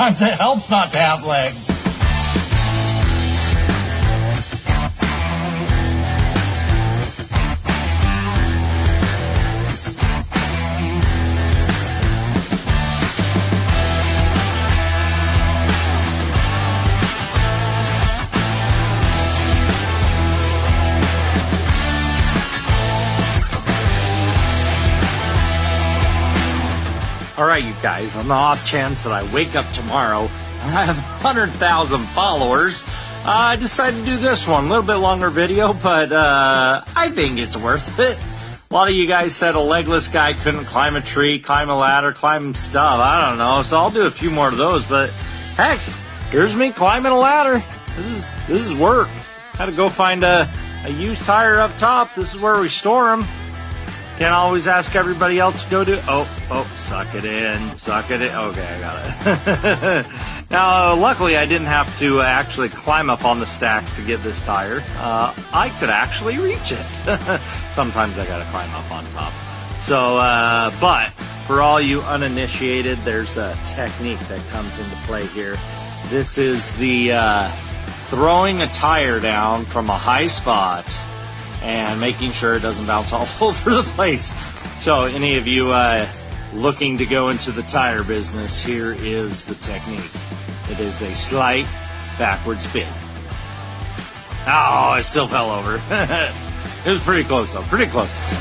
sometimes it helps not to have legs. All right, you guys, on the off chance that I wake up tomorrow and I have 100,000 followers, I decided to do this one. A little bit longer video, but I think it's worth it. A lot of you guys said a legless guy couldn't climb a tree, climb a ladder, climb stuff. I don't know, so I'll do a few more of those. But heck, here's me climbing a ladder. This is work. Had to go find a used tire up top. This is where we store them. Can't always ask everybody else to go do. Oh, suck it in. Okay, I got it. Now, luckily, I didn't have to actually climb up on the stacks to get this tire. I could actually reach it. Sometimes I gotta climb up on top. So, but for all you uninitiated, there's a technique that comes into play here. This is the throwing a tire down from a high spot and making sure it doesn't bounce all over the place. So any of you looking to go into the tire business, here is the technique. It is a slight backward spin. Oh, I still fell over. It was pretty close though, pretty close.